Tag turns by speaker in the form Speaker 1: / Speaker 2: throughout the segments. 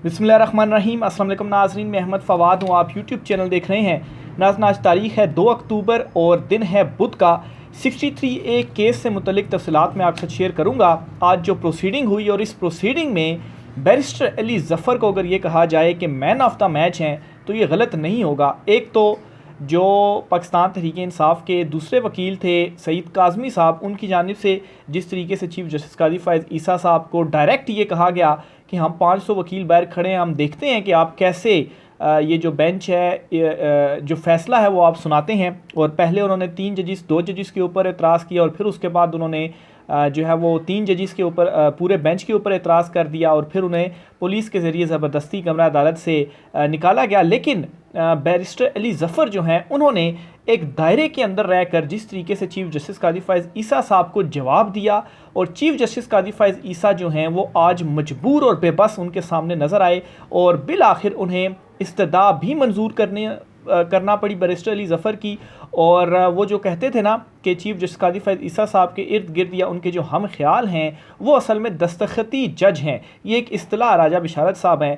Speaker 1: बिस्मिल्लाहिर्रहमानिर्रहीम। अस्सलाम वालेकुम नाज़रीन, मैं अहमद फ़वाद हूँ। आप यूट्यूब चैनल देख रहे हैं। नाज़रीन, आज तारीख़ है 2 अक्टूबर और दिन है बुध का। 63A केस से मुतलिक तफ़सीलात मैं आपके साथ शेयर करूँगा। आज जो प्रोसीडिंग हुई और इस प्रोसीडिंग में बैरिस्टर अली ज़फ़र को अगर ये कहा जाए कि मैन ऑफ द मैच हैं तो ये गलत नहीं होगा। एक तो जो पाकिस्तान तहरीक इंसाफ के दूसरे वकील थे सईद काज़मी साहब, उनकी जानिब से जिस तरीके से चीफ जस्टिस काजी फ़ाइज़ ईसा साहब को डायरेक्ट ये कहा गया कि हम 500 वकील बाहर खड़े हैं, हम देखते हैं कि आप कैसे ये जो बेंच है जो फ़ैसला है वो आप सुनाते हैं। और पहले उन्होंने 2 जजिस के ऊपर एतराज़ किया और फिर उसके बाद उन्होंने जो है वो 3 जजिस के ऊपर पूरे बेंच के ऊपर एतराज़ कर दिया और फिर उन्हें पुलिस के ज़रिए ज़बरदस्ती कमरा अदालत से निकाला गया। लेकिन बैरिस्टर अली ज़फ़र जो हैं उन्होंने एक दायरे के अंदर रहकर जिस तरीके से चीफ जस्टिस काजी फ़ाइज़ ईसा साहब को जवाब दिया, और चीफ जस्टिस काजी फ़ाइज़ ईसा जो हैं वो आज मजबूर और बेबस उनके सामने नज़र आए और बिल आखिर उन्हें इस्तदा भी मंजूर करना पड़ी बैरिस्टर अली ज़फ़र की। और वो जो कहते थे ना कि चीफ जस्टिस काजी फ़ाइज़ ईसा साहब के इर्द गिर्द या उनके जो हम ख्याल हैं वो असल में दस्तखती जज हैं। ये एक इस्तिलाह राजा बिशारत साहब हैं,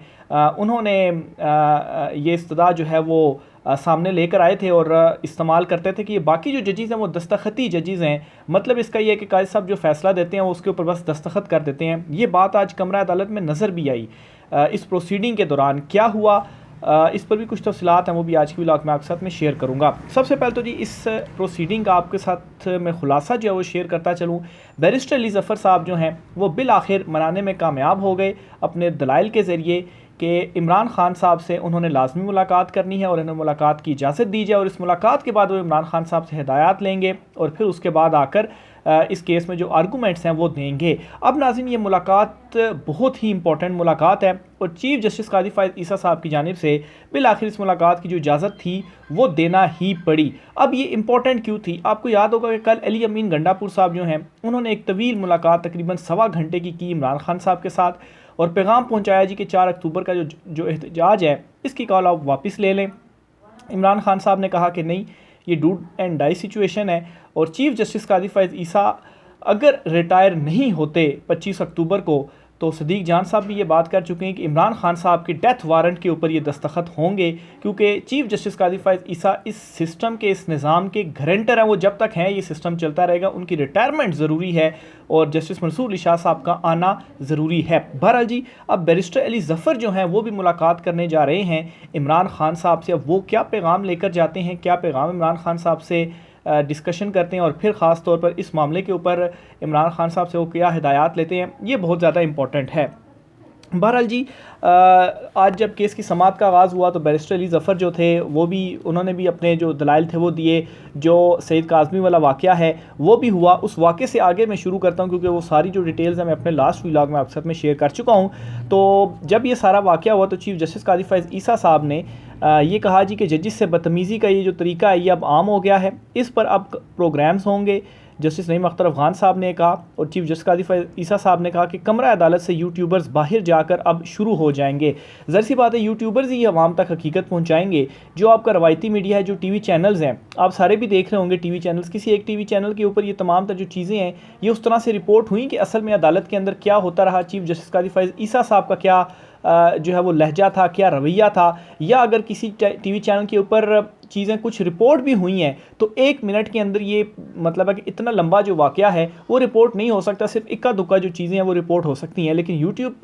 Speaker 1: उन्होंने ये इस्तिलाह जो है वो सामने लेकर आए थे और इस्तेमाल करते थे कि ये बाकी जो जजेस हैं वो दस्तखती जजेस हैं। मतलब इसका ये है कि काजी साहब जो फ़ैसला देते हैं वो उसके ऊपर बस दस्तखत कर देते हैं। ये बात आज कमरा अदालत में नज़र भी आई। इस प्रोसीडिंग के दौरान क्या हुआ, इस पर भी कुछ तफसीलात हैं, वो भी आज की व्लॉग में आपके साथ में शेयर करूंगा। सबसे पहले तो जी इस प्रोसीडिंग का आपके साथ मैं खुलासा जो है वो शेयर करता चलूँ। बैरिस्टर अली ज़फ़र साहब जो हैं वो बिल आखिर मनाने में कामयाब हो गए अपने दलाइल के ज़रिए कि इमरान खान साहब से उन्होंने लाजमी मुलाकात करनी है और उन्हें मुलाकात की इजाज़त दी जाए और इस मुलाकात के बाद वो इमरान खान साहब से हिदायत लेंगे और फिर उसके बाद आकर इस केस में जो आर्गूमेंट्स हैं वो देंगे। अब नाज़रीन, ये मुलाकात बहुत ही इंपॉर्टेंट मुलाकात है और चीफ जस्टिस काजी फ़ाइज़ ईसा साहब की जानिब से बिल आखिर इस मुलाकात की जो इजाज़त थी वो देना ही पड़ी। अब ये इंपॉर्टेंट क्यों थी? आपको याद होगा कि कल अली अमीन गंडापुर साहब जो हैं उन्होंने एक तवील मुलाकात तकरीबन 1.25 घंटे की इमरान खान साहब के साथ और पैगाम पहुंचाया जी कि 4 अक्टूबर का जो एहतजाज है इसकी कॉल आप वापस ले लें। इमरान खान साहब ने कहा कि नहीं, ये डू एंड डाई सिचुएशन है और चीफ जस्टिस काजी फ़ाइज़ ईसा अगर रिटायर नहीं होते 25 अक्टूबर को तो सदीक जान साहब भी ये बात कर चुके हैं कि इमरान खान साहब के डेथ वारंट के ऊपर ये दस्तखत होंगे, क्योंकि चीफ जस्टिस काजी फ़ाइज़ ईसा इस सिस्टम के, इस निज़ाम के गारंटर हैं। वो जब तक हैं ये सिस्टम चलता रहेगा, उनकी रिटायरमेंट ज़रूरी है और जस्टिस मंसूर अली शाह साहब का आना ज़रूरी है। बहरहाल जी, अब बैरिस्टर अली ज़फ़र जो हैं वो भी मुलाकात करने जा रहे हैं इमरान खान साहब से। अब वो क्या पैगाम लेकर जाते हैं, क्या पैगाम इमरान खान साहब से डिस्कशन करते हैं और फिर ख़ास तौर पर इस मामले के ऊपर इमरान खान साहब से वो क्या हिदायत लेते हैं, ये बहुत ज़्यादा इंपॉर्टेंट है। बहरहाल जी, आज जब केस की समाअत का आगाज़ हुआ तो बैरिस्टर अली ज़फ़र जो थे वो भी, उन्होंने भी अपने जो दलाइल थे वो दिए। जो सईद काज़मी वाला वाक़या है वो भी हुआ। उस वाक़े से आगे मैं शुरू करता हूँ क्योंकि वो सारी जो डिटेल्स हैं मैं अपने लास्ट व्लॉग में आपके साथ में शेयर कर चुका हूँ। तो जब ये सारा वाक़या हुआ तो चीफ जस्टिस काजी फ़ाइज़ ईसा साहब ने ये कहा जी कि जजिस से बदतमीज़ी का ये जो तरीका है ये अब आम हो गया है, इस पर अब प्रोग्राम्स होंगे। जस्टिस नईम अख्तर अफ़गान साहब ने कहा और चीफ जस्टिस काजी फ़ाइज़ ईसा साहब ने कहा कि कमरा अदालत से यूट्यूबर्स बाहर जाकर अब शुरू हो जाएंगे। ज़ाहिर सी बात है, यूट्यूबर्स ही आवाम तक हकीकत पहुंचाएंगे। जो आपका रवायती मीडिया है, जो टीवी चैनल्स हैं, आप सारे भी देख रहे होंगे टीवी चैनल्स, किसी एक टीवी चैनल के ऊपर ये तमाम जो चीज़ें हैं ये उस तरह से रिपोर्ट हुई कि असल में अदालत के अंदर क्या होता रहा, चीफ जस्टिस काजी फ़ाइज़ ईसा साहब का क्या जो है वो लहजा था, क्या रवैया था। या अगर किसी टीवी चैनल के ऊपर चीज़ें कुछ रिपोर्ट भी हुई हैं तो 1 मिनट के अंदर ये मतलब है कि इतना लंबा जो वाक़या है वो रिपोर्ट नहीं हो सकता, सिर्फ इक्का दुक्का जो चीज़ें हैं वो रिपोर्ट हो सकती हैं। लेकिन यूट्यूब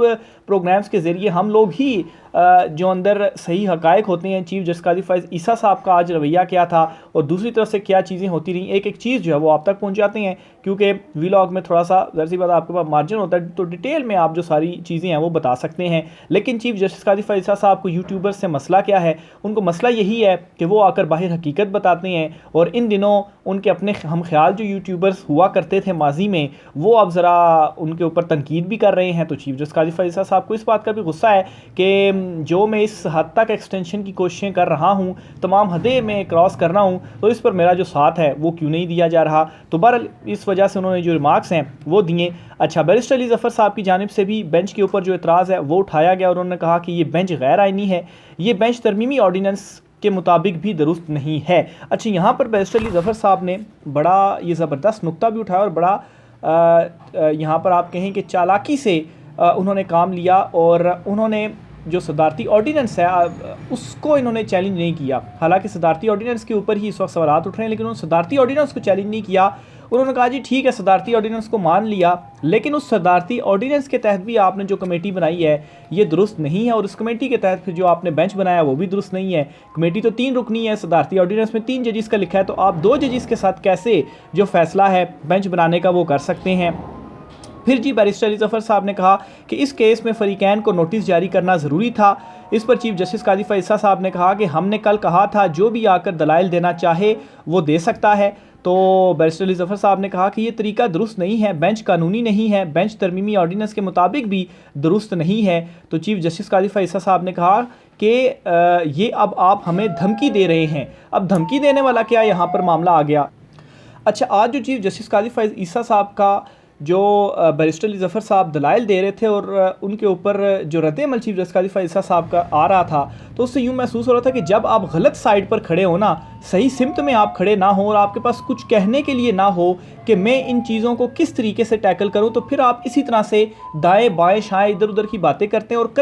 Speaker 1: प्रोग्राम्स के ज़रिए हम लोग ही जो अंदर सही हक़ाइक़ होते हैं, चीफ जस्टिस काजी फ़ाइज़ ईसा साहब का आज रवैया क्या था और दूसरी तरफ से क्या चीज़ें होती रहीं, एक एक चीज़ जो है वो आप तक पहुँचाते हैं। क्योंकि व्लॉग में थोड़ा सा ज़ाहिर सी बात आपके पास मार्जिन होता है तो डिटेल में आप जो सारी चीज़ें हैं वो बता सकते हैं। लेकिन चीफ जस्टिस काजी फ़ाइज़ ईसा साहब को यूट्यूबर से मसला क्या है? उनको मसला यही है कि वो आकर बाहर हकीकत बताते हैं और इन दिनों उनके अपने हम ख्याल जो यूट्यूबर्स हुआ करते थे माजी में वो अब ज़रा उनके ऊपर तनकीद भी कर रहे हैं। तो चीफ जस्टिस काजी फ़ाइज़ ईसा साहब को इस बात का भी गुस्सा है कि जो मैं इस हद तक एक्सटेंशन की कोशिशें कर रहा हूँ, तमाम हदें मैं क्रॉस कर रहा हूँ, तो इस पर मेरा जो साथ है वो क्यों नहीं दिया जा रहा। तो बहरहाल इस वजह से उन्होंने जो रिमार्क्स हैं वो दिए। अच्छा, बैरिस्टर अली ज़फ़र साहब की जानिब से भी बेंच के ऊपर जो एतराज़ है वो उठाया गया और उन्होंने कहा कि ये बेंच गैर आइनी है, ये बेंच तरमीमी ऑर्डीनेंस के मुताबिक भी दुरुस्त नहीं है। अच्छा, यहाँ पर बैरिस्टर अली ज़फ़र साहब ने बड़ा ये ज़बरदस्त नुक्ता भी उठाया और बड़ा यहाँ पर आप कहें कि चालाकी से उन्होंने काम लिया और उन्होंने जो सदारती ऑर्डिनेंस है उसको इन्होंने चैलेंज नहीं किया। हालांकि सदारती ऑर्डिनेंस के ऊपर ही इस वक्त सवाल उठ रहे हैं, लेकिन उन्होंने सदारती ऑर्डिनेंस को चैलेंज नहीं किया। उन्होंने कहा जी ठीक है, सदारती ऑर्डिनेंस को मान लिया, लेकिन उस सदारती ऑर्डिनेंस के तहत भी आपने जो कमेटी बनाई है ये दुरुस्त नहीं है, और उस कमेटी के तहत फिर जो आपने बेंच बनाया वो भी दुरुस्त नहीं है। कमेटी तो 3 रुकनी है, सदारती ऑर्डिनेंस में 3 जजेस का लिखा है, तो आप 2 जजेस के साथ कैसे जो फैसला है बेंच बनाने का वो कर सकते हैं। फिर जी बैरिस्टर अली ज़फ़र साहब ने कहा कि इस केस में फ़रीक़ैन को नोटिस जारी करना ज़रूरी था। इस पर चीफ जस्टिस काजी फ़ैज़ल साहब ने कहा कि हमने कल कहा था जो भी आकर दलाइल देना चाहे वो दे सकता है। तो बैरिस्टर अली ज़फ़र साहब ने कहा कि ये तरीका दुरुस्त नहीं है, बेंच कानूनी नहीं है, बेंच तरमीमी ऑर्डिनेंस के मुताबिक भी दुरुस्त नहीं है। तो चीफ जस्टिस काजी फ़ैज़ल साहब ने कहा कि ये अब आप हमें धमकी दे रहे हैं। अब धमकी देने वाला क्या यहाँ पर मामला आ गया। अच्छा, आज जो चीफ जस्टिस काजी फ़ैज़ल साहब का जो बैरिस्टर अली ज़फ़र साहब दलाइल दे रहे थे और उनके ऊपर जो रद्द-ए-अमल चीफ जस्टिस काजी फ़ैज़ल साहब का आ रहा था, तो उससे यूँ महसूस हो रहा था कि जब आप गलत साइड पर खड़े हो ना, सही सिमत में आप खड़े ना हो और आपके पास कुछ कहने के लिए ना हो कि मैं इन चीज़ों को किस तरीके से टैकल करूं, तो फिर आप इसी तरह से दाएं बाएं शाएं इधर उधर की बातें करते हैं और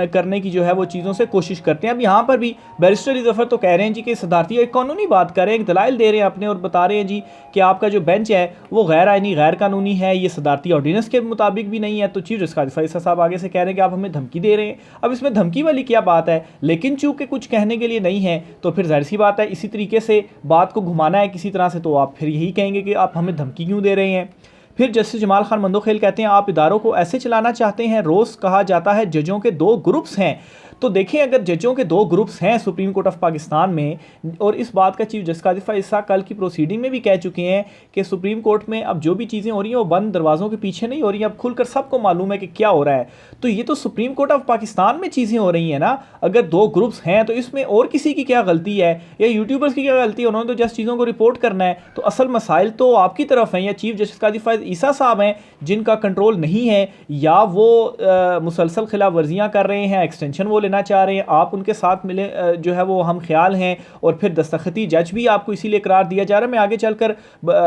Speaker 1: करने की जो है वो चीज़ों से कोशिश करते हैं। अब यहाँ पर भी बैरिस्टर अली ज़फ़र तो कह रहे हैं जी कि सदारती एक कानूनी बात कर रहे हैं, एक दलाइल दे रहे हैं अपने और बता रहे हैं जी कि आपका जो बेंच है वो गैर आइनी गैर कानूनी है, ये सदारती ऑर्डिनेंस के मुताबिक भी नहीं है। तो चीफ जस्टिस काजी फ़ैज़ल साहब आगे से कह रहे हैं कि आप हमें धमकी दे रहे हैं। अब इसमें धमकी वाली क्या बात है, लेकिन चूँकि कुछ कहने के लिए नहीं है तो फिर जाहिर सी बात है इसी तरीके से बात को घुमाना है किसी तरह से, तो आप फिर यही कहेंगे कि आप हमें धमकी क्यों दे रहे हैं। फिर जस्टिस जमाल खान मंदोखेल कहते हैं आप इदारों को ऐसे चलाना चाहते हैं, रोज़ कहा जाता है जजों के 2 ग्रुप्स हैं। तो देखिए, अगर जजों के 2 ग्रुप्स हैं सुप्रीम कोर्ट ऑफ पाकिस्तान में, और इस बात का चीफ जस्टिस काजी फ़ैज़ल कल की प्रोसीडिंग में भी कह चुके हैं कि सुप्रीम कोर्ट में अब जो भी चीज़ें हो रही हैं वो बंद दरवाज़ों के पीछे नहीं हो रही हैं, अब खुलकर सबको मालूम है कि क्या हो रहा है। तो ये तो सुप्रीम कोर्ट ऑफ पाकिस्तान में चीज़ें हो रही हैं ना। अगर 2 ग्रुप्स हैं तो इसमें और किसी की क्या गलती है या यूट्यूबर्स की क्या गलती है, उन्होंने तो जस्ट चीज़ों को रिपोर्ट करना है। तो असल मसाइल तो आपकी तरफ हैं, या चीफ जस्टिस काजी फ़ैज़ल साहब हैं जिनका कंट्रोल नहीं है, या वो मुसलसल खिलाफ वर्जियाँ कर रहे हैं, एक्सटेंशन वो लेना चाह रहे हैं, आप उनके साथ मिले जो है वो हम ख्याल हैं, और फिर दस्तखती जज भी आपको इसीलिए करार दिया जा रहा है। मैं आगे चलकर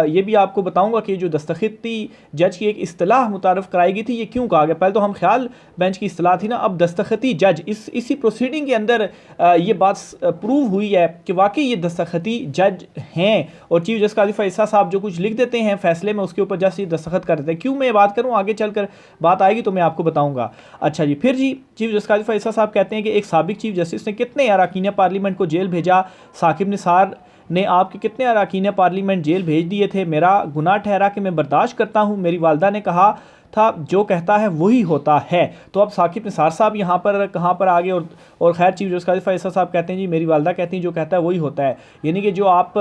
Speaker 1: ये भी आपको बताऊंगा कि जो दस्तखती जज की एक इस्तिलाह मुतारफ़ कराई गई थी ये क्यों कहा गया। पहले तो हम ख्याल बेंच की इस्तिलाह थी ना, अब दस्तखती जज इसी प्रोसीडिंग के अंदर ये बात प्रूव हुई है कि वाकई ये दस्तखती जज हैं, और चीफ जस्टिस काजी फ़ैज़ल साहब जो कुछ लिख देते हैं फैसले में उसके ऊपर जस्ट दस्तखत कर देते हैं। क्यों मैं ये बात करूँ, आगे चलकर बात आएगी तो मैं आपको बताऊँगा। अच्छा जी, फिर जी चीफ जस्टिस काजी फ़ैज़ल साहब कहते हैं कि एक साबिक चीफ जस्टिस ने कितने अरकान पार्लियामेंट को जेल भेजा, साकिब निसार ने आपके कितने अरकान पार्लियामेंट जेल भेज दिए थे, मेरा गुनाह ठहरा कि मैं बर्दाश्त करता हूँ, मेरी वालदा ने कहा था जो कहता है वही होता है। तो अब साकिब निसार साहब यहाँ पर कहाँ पर आ गए, और खैर चीफ जस्टिस काजी फ़ैज़ल साहब कहते हैं जी मेरी वालदा कहती हैं जो कहता है वही होता है। यानी कि जो आप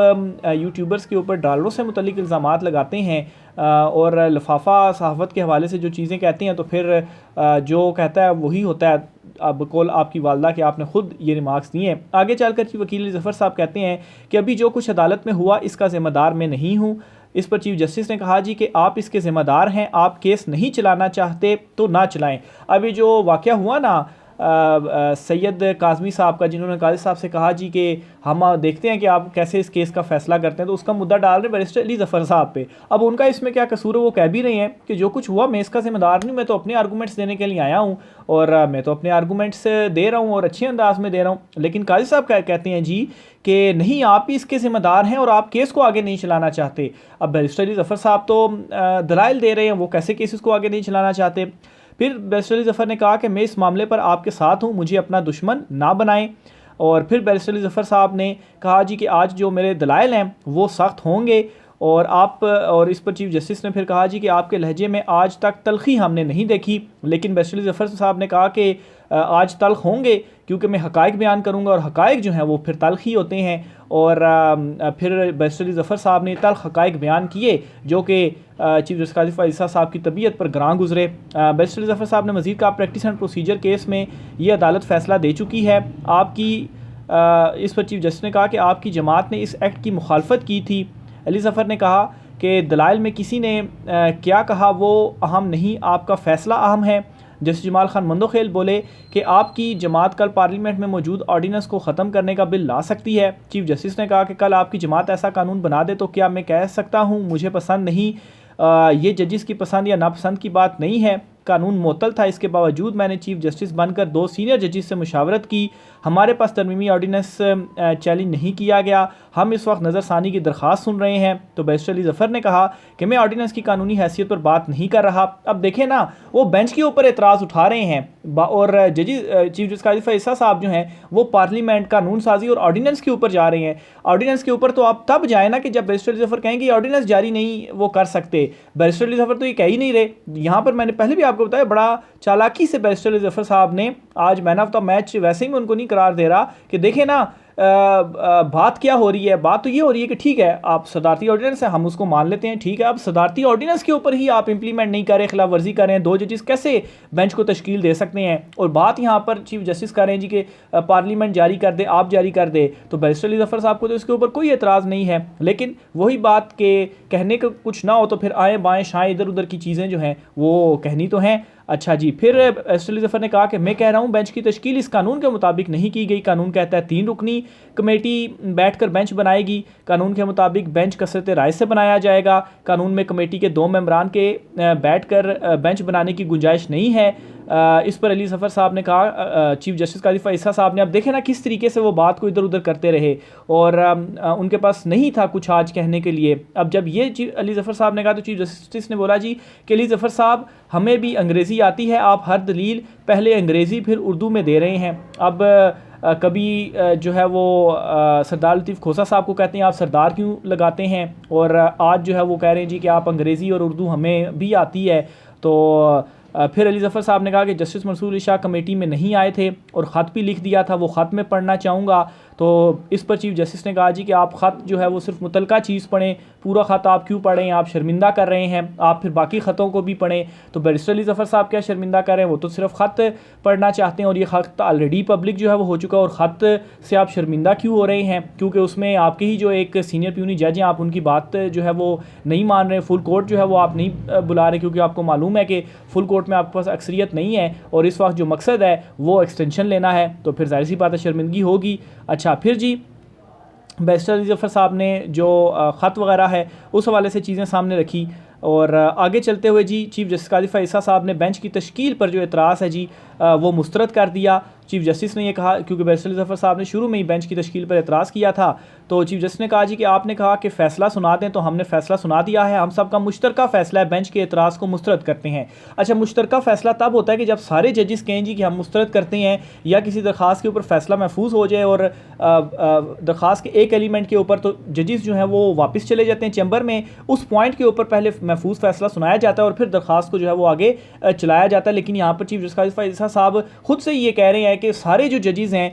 Speaker 1: यूट्यूबर्स के ऊपर डॉलरों से मुतल्लिक इल्ज़ामात लगाते हैं और लिफाफा सहाफ़त के हवाले से जो चीज़ें कहते हैं, तो फिर जो कहता है वही होता है, अब कौल आपकी वालदा के आपने खुद ये रिमार्क्स दिए हैं। आगे चलकर वकील ज़फ़र साहब कहते हैं कि अभी जो कुछ अदालत में हुआ इसका ज़िम्मेदार मैं नहीं हूँ। इस पर चीफ जस्टिस ने कहा जी कि आप इसके ज़िम्मेदार हैं, आप केस नहीं चलाना चाहते तो ना चलाएं। अभी जो वाक़या हुआ ना सैयद काज़मी साहब का, जिन्होंने काजी साहब से कहा जी कि हम देखते हैं कि आप कैसे इस केस का फ़ैसला करते हैं, तो उसका मुद्दा डाल रहे बैरिस्टर अली ज़फ़र साहब पे। अब उनका इसमें क्या कसूर है, वो कह भी रहे हैं कि जो कुछ हुआ मैं इसका ज़िम्मेदार नहीं, मैं तो अपने आर्गूमेंट्स देने के लिए आया हूँ और मैं तो अपने आर्गूमेंट्स दे रहा हूँ और अच्छे अंदाज में दे रहा हूँ। लेकिन काजी साहब कहते हैं जी कि नहीं, आप ही इसके ज़िम्मेदार हैं और आप केस को आगे नहीं चलाना चाहते। अब बैरिस्टर अली ज़फ़र साहब तो दलाइल दे रहे हैं, वो कैसे केसेस को आगे नहीं चलाना चाहते। फिर बैरिस्टर अली ज़फ़र ने कहा कि मैं इस मामले पर आपके साथ हूँ, मुझे अपना दुश्मन ना बनाएं। और फिर बैरिस्टर अली ज़फ़र साहब ने कहा जी कि आज जो मेरे दलाइल हैं वो सख्त होंगे, और इस पर चीफ जस्टिस ने फिर कहा जी कि आपके लहजे में आज तक तलखी हमने नहीं देखी। लेकिन बैरिस्टर अली ज़फ़र साहब ने कहा कि आज तल्ख होंगे क्योंकि मैं हक़ाइक़ बयान करूँगा, और हक़ाइक़ जो हैं वो फिर तल्ख ही होते हैं। और फिर बैरिस्टर अली ज़फ़र साहब ने तल्ख हक़ाइक़ बयान किए जो कि चीफ जस्टिस काजी फ़ैज़ल साहब की तबीयत पर ग्रां गुजरे। बैरिस्टर अली ज़फ़र साहब ने मज़ीद कहा प्रैक्टिस एंड प्रोसीजर केस में ये अदालत फ़ैसला दे चुकी है आपकी। इस पर चीफ जस्टिस ने कहा कि आपकी जमात ने इस एक्ट की मुखालफत की थी। अली ज़फ़र ने कहा कि दलाइल में किसी ने क्या कहा वो अहम नहीं, आपका फ़ैसला अहम है। जस्टिस जमाल खान मंदोखेल बोले कि आपकी जमात कल पार्लियामेंट में मौजूद ऑर्डिनेंस को ख़त्म करने का बिल ला सकती है। चीफ जस्टिस ने कहा कि कल आपकी जमात ऐसा कानून बना दे तो क्या मैं कह सकता हूँ मुझे पसंद नहीं, ये जजिस की पसंद या नापसंद की बात नहीं है। कानून मुअत्तल था, इसके बावजूद मैंने चीफ जस्टिस बनकर 2 सीनियर जजेस से मुशावरत की। हमारे पास तरमीमी ऑर्डीनेंस चैलेंज नहीं किया गया, हम इस वक्त नज़रसानी की दरख्वास्त सुन रहे हैं। तो बैरिस्टर अली ज़फ़र ने कहा कि मैं ऑर्डीनेंस की कानूनी हैसियत पर बात नहीं कर रहा। अब देखें ना, वो बेंच के ऊपर एतराज़ उठा रहे हैं और जजी चीफ जस्टिस काजी फ़ैज़ल साहब जो हैं वो पार्लियामेंट, कानून साजी और ऑर्डीनेंस के ऊपर जा रहे हैं। ऑर्डीनेंस के ऊपर तो आप तब जाए ना कि जब बैरिस्टर अली ज़फ़र कहें कि ऑर्डीनेंस जारी नहीं वो कर सकते। बैरिस्टर अली ज़फ़र तो ये कह ही नहीं रहे। यहाँ पर मैंने पहले भी आपको बताया, बड़ा चालाकी से बैरिस्टर अली ज़फ़र साहब ने, आज मैन ऑफ द मैच वैसे ही मैं उनको नहीं करार दे रहा कि देखें ना बात क्या हो रही है। बात तो ये हो रही है कि ठीक है, आप सदारती ऑर्डिनेंस है, हम उसको मान लेते हैं, ठीक है। अब सदारती ऑर्डिनेंस के ऊपर ही आप इंप्लीमेंट नहीं कर रहे, खिलाफ वर्जी कर रहे हैं, 2 जजेस कैसे बेंच को तश्कील दे सकते हैं। और बात यहाँ पर चीफ जस्टिस कर रहे हैं जी कि पार्लियामेंट जारी कर दे, आप जारी कर दे। तो बैरिस्टर अली ज़फ़र साहब को तो इसके ऊपर कोई एतराज़ नहीं है, लेकिन वही बात के कहने का कुछ ना हो तो फिर आए बाएँ शाएँ इधर उधर की चीज़ें जो हैं वो कहनी तो हैं। अच्छा जी, फिर बैरिस्टर अली ज़फ़र ने कहा कि मैं कह रहा हूँ बेंच की तश्कील इस कानून के मुताबिक नहीं की गई। कानून कहता है 3 रुकनी कमेटी बैठकर बेंच बनाएगी। कानून के मुताबिक बेंच कसरत राय से बनाया जाएगा। कानून में कमेटी के 2 मेंबरान के बैठकर बेंच बनाने की गुंजाइश नहीं है। इस पर अली ज़फ़र साहब ने कहा, चीफ जस्टिस काजी फ़ैज़ल साहब ने, अब देखें ना किस तरीके से वो बात को इधर उधर करते रहे और उनके पास नहीं था कुछ आज कहने के लिए। अब जब ये अली ज़फ़र साहब ने कहा तो चीफ जस्टिस ने बोला जी कि अली ज़फ़र साहब हमें भी अंग्रेज़ी आती है, आप हर दलील पहले अंग्रेज़ी फिर उर्दू में दे रहे हैं। अब कभी जो है वो सरदार लतीफ़ खोसा साहब को कहते हैं आप सरदार क्यों लगाते हैं, और आज जो है वो कह रहे हैं जी कि आप अंग्रेज़ी और उर्दू हमें भी आती है। तो फिर अली ज़फ़र साहब ने कहा कि जस्टिस मंसूर अली शाह कमेटी में नहीं आए थे और ख़त भी लिख दिया था, वो ख़त में पढ़ना चाहूँगा। तो इस पर चीफ जस्टिस ने कहा जी कि आप ख़त जो है वो सिर्फ मुतलका चीज़ पढ़ें, पूरा ख़त आप क्यों पढ़ें, आप शर्मिंदा कर रहे हैं, आप फिर बाकी ख़तों को भी पढ़ें। तो बैरिस्टर अली ज़फ़र साहब क्या शर्मिंदा कर रहे हैं, वो तो सिर्फ ख़त पढ़ना चाहते हैं और ये ख़त ऑलरेडी पब्लिक जो है वो हो चुका है। और ख़त से आप शर्मिंदा क्यों हो रहे हैं, क्योंकि उसमें आपके ही जो एक सीनियर प्यूनी जज हैं, आप उनकी बात जो है वो नहीं मान रहे। फुल कोर्ट जो है वो आप नहीं बुला रहे, क्योंकि आपको मालूम है कि फुल कोर्ट में आपके पास अक्सरियत नहीं है और इस वक्त जो मकसद है वो एक्सटेंशन लेना है। तो फिर जाहिर सी बात है शर्मिंदगी होगी। अच्छा, फिर जी बैरिस्टर अली ज़फ़र साहब ने जो ख़त वगैरह है उस हवाले से चीज़ें सामने रखी। और आगे चलते हुए जी चीफ जस्टिस काजी फ़ैज़ल साहब ने बेंच की तश्कील पर जो एतराज़ है जी वो मुस्तरद कर दिया। चीफ जस्टिस ने ये कहा, क्योंकि बैरिस्टर अली ज़फ़र साहब ने शुरू में ही बेंच की तश्कील पर एतराज़ किया था, तो चीफ जस्टिस ने कहा जी कि आपने कहा कि फ़ैसला सुना दें, तो हमने फ़ैसला सुना दिया है, हम सब का मुश्तरका फ़ैसला है, बेंच के एतराज़ को मुस्तरद करते हैं। अच्छा, मुश्तरका फ़ैसला तब होता है कि जब सारे जजेस कहें जी कि हम मुस्तरद करते हैं, या किसी दरख्वास्त के ऊपर फ़ैसला महफूज हो जाए और दरख्वास्त के एक एलिमेंट के ऊपर तो जजेस जो हैं वो वापस चले जाते हैं चैम्बर में, उस पॉइंट के ऊपर पहले महफूज फ़ैसला सुनाया जाता है और फिर दरख्वास्त को जो है वो आगे चलाया जाता है। लेकिन यहाँ पर चीफ जस्टिस काजी फ़ैज़ल साहब खुद से ये कह रहे हैं कि सारे जो जजेस हैं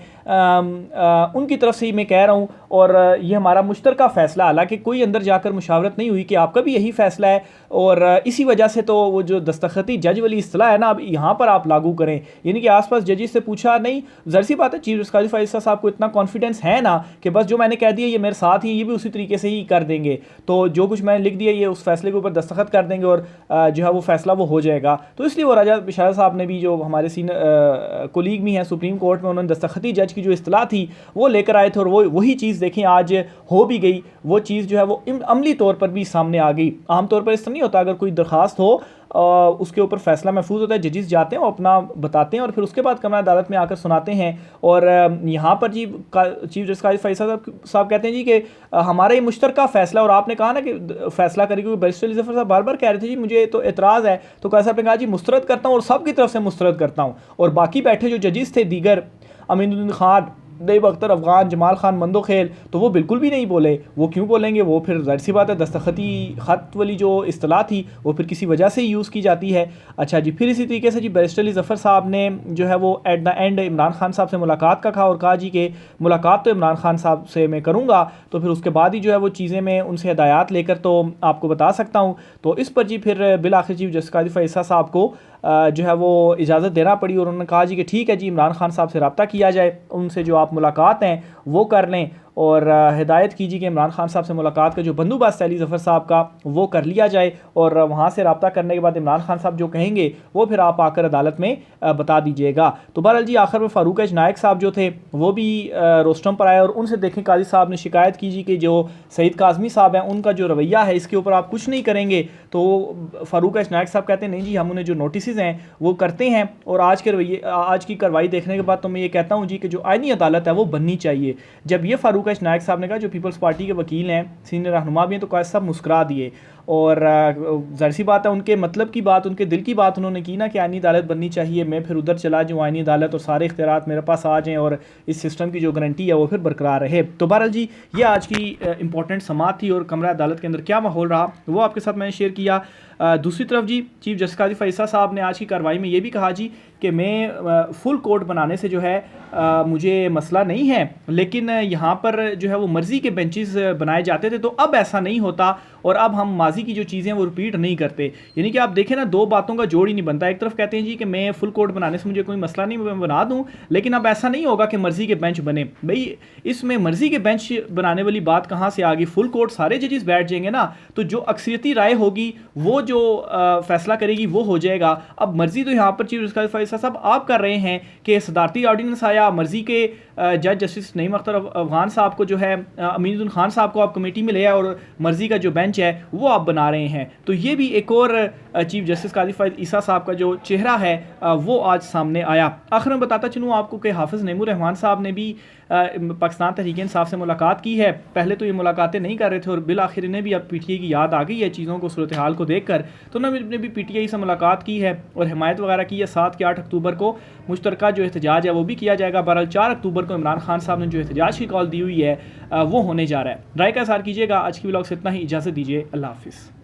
Speaker 1: उनकी तरफ से ही मैं कह रहा हूँ और ये हमारा मुश्तरका फ़ैसला, हालांकि कोई अंदर जाकर मुशावरत नहीं हुई कि आपका भी यही फ़ैसला है और इसी वजह से तो वो जो दस्तखती जज वाली इस्तिलाह है ना, अब यहाँ पर आप लागू करें, यानी कि आसपास जजेस से पूछा नहीं। ज़ाहिर सी बात है चीफ जस्टिस काजी फ़ैज़ल साहब को इतना कॉन्फिडेंस है ना कि बस जो मैंने कह दिया ये मेरे साथ ही, ये भी उसी तरीके से ही कर देंगे, तो जो कुछ मैंने लिख दिया ये उस फैसले के ऊपर दस्तखत कर देंगे और जो है वो फ़ैसला वो हो जाएगा। तो इसलिए वो राजा बिशारत साहब ने भी, जो हमारे सीनियर कोलीग भी हैं सुप्रीम कोर्ट में, उन्होंने दस्तखती जज की जो इस्तिलाह थी वो लेकर आए थे और वो वही चीज़ देखें आज हो भी गई। वो चीज़ जो है वो अमली तौर पर भी सामने आ गई। आमतौर पर इस तरह नहीं होता, अगर कोई दरख्वास्त हो उसके ऊपर फ़ैसला महफूज होता है, जजेस जाते हैं और अपना बताते हैं और फिर उसके बाद कमरा अदालत में आकर सुनाते हैं। और यहाँ पर जी चीफ जस्टिस काजी फ़ैज़ल साहब कहते हैं जी कि हमारा ये मुश्तरका फ़ैसला, और आपने कहा ना कि फ़ैसला करें, क्योंकि बैरिस्टर अली ज़फ़र साहब बार बार कह रहे थे जी मुझे तो एतराज़ है, तो काजी साहब ने कहा जी मुस्तरद करता हूँ और सब की तरफ से मुस्तरद करता हूँ। और बाकी बैठे जो जजेस थे दीगर, अमीनुद्दीन खान, नईब अख्तर अफ़गान, जमाल खान मंदोखेल, तो वो बिल्कुल भी नहीं बोले। वो क्यों बोलेंगे, वो फिर ज़ाहिर सी बात है दस्तखती ख़त वाली जो इस्तिलाह थी वो फिर किसी वजह से ही यूज़ की जाती है। अच्छा जी, फिर इसी तरीके से जी बैरिस्टर अली ज़फ़र साहब ने जो है वो at the end Imran Khan साहब से मुलाकात का कहा और कहा जी कि मुलाकात तो इमरान खान साहब से मैं करूँगा, तो फिर उसके बाद ही जो है वो चीज़ें मैं उनसे हिदायत लेकर तो आपको बता सकता हूँ। तो इस पर जी फिर बिल आखिर चीफ जस्टिस काजी फ़ैज़ल साहब को जो है वो इजाज़त देना पड़ी और उन्होंने कहा जी कि ठीक है जी, इमरान खान साहब से रब्ता किया जाए, उनसे जो आप मुलाकात हैं वो कर लें। और हिदायत कीजिए कि इमरान खान साहब से मुलाकात का जो बंदोबस्त है अली ज़फ़र साहब का वो कर लिया जाए, और वहाँ से रब्ता करने के बाद इमरान खान साहब जो कहेंगे वो फिर आप आकर अदालत में बता दीजिएगा। तो बहरहाल जी आखिर में फ़ारूक एच नायक साहब जो थे वो भी रोस्टम पर आए और उनसे देखें काजी साहब ने शिकायत की जी कि जो सईद काज़मी साहब हैं उनका जो रवैया है इसके ऊपर आप कुछ नहीं करेंगे। तो फ़ारूक एच नायक साहब कहते हैं नहीं जी, हम उन्हें जो नोटिस हैं वो करते हैं, और आज की कार्रवाई देखने के बाद तो मैं ये कहता हूँ जी कि जो आईनी अदालत है वो बननी चाहिए। जब ये फ़ारूक एच नायक साहब ने कहा, जो पीपल्स पार्टी के वकील हैं, सीनियर रहनुमा भी हैं, तो काजी साहब मुस्कुरा दिए, और ज़ाहिर सी बात है उनके मतलब की बात, उनके दिल की बात उन्होंने की ना कि आईनी अदालत बननी चाहिए। मैं फिर उधर चला जाऊँ आईनी अदालत और सारे इख्तियारात मेरे पास आ जाएँ और इस सिस्टम की जो गारंटी है वो फिर बरकरार रहे। तो बहरहाल जी ये आज की इंपॉर्टेंट समाअत थी, और कमरा अदालत के अंदर क्या माहौल रहा वो आपके साथ मैंने शेयर किया। दूसरी तरफ जी चीफ जस्टिस काजी फैसला साहब ने आज की कार्रवाई में ये भी कहा जी कि मैं फुल कोर्ट बनाने से जो है मुझे मसला नहीं है, लेकिन यहाँ पर जो है वो मर्ज़ी के बेंचेस बनाए जाते थे, तो अब ऐसा नहीं होता और अब हम माजी की जो चीज़ें वो रिपीट नहीं करते। यानी कि आप देखें ना, दो बातों का जोड़ ही नहीं बनता। एक तरफ कहते हैं जी कि मैं फुल कोर्ट बनाने से मुझे कोई मसला नहीं, मैं बना दूँ, लेकिन अब ऐसा नहीं होगा कि मर्ज़ी के बेंच बने। भाई इसमें मर्ज़ी के बेंच बनाने वाली बात कहाँ से आ गई? फुल कोर्ट सारे जजेस बैठ जाएंगे ना, तो जो अक्सरियती राय होगी वो जो फैसला करेगी वो हो जाएगा। अब मर्जी तो यहाँ पर चीफ जस्टिस फैसला साहब आप कर रहे हैं कि सदारती ऑर्डिनेंस आया, मर्जी के जज जस्टिस नईम अख्तर अफगान साहब को जो है अमीनुद्दीन खान साहब को आप कमेटी में ले आए और मर्जी का जो बेंच है वो आप बना रहे हैं। तो ये भी एक और चीफ जस्टिस काजी फैज़ ईसा साहब का जो चेहरा है वो आज सामने आया। आखिर में बताता चलूँ आपको कि हाफिज़ नईमुर रहमान साहब ने भी पाकिस्तान तहरीक इंसाफ से मुलाकात की है। पहले तो ये मुलाकातें नहीं कर रहे थे और बिल आखिर इन्हें भी अब पीटीआई की याद आ गई है चीज़ों को, सूरत हाल को देख कर, तो उन्होंने भी पीटीआई से मुलाकात की है और हिमायत वगैरह की है। 7 या 8 अक्टूबर को मुश्तरका जो एहतजाज है वो भी किया जाएगा। बहरहाल 4 अक्टूबर को इमरान खान साहब ने जो एहतजाज की कॉल दी हुई है वो होने जा रहा है। राय का इज़हार कीजिएगा। आज की व्लॉग से इतना ही, इजाज़त दीजिए, अल्लाह हाफिज़।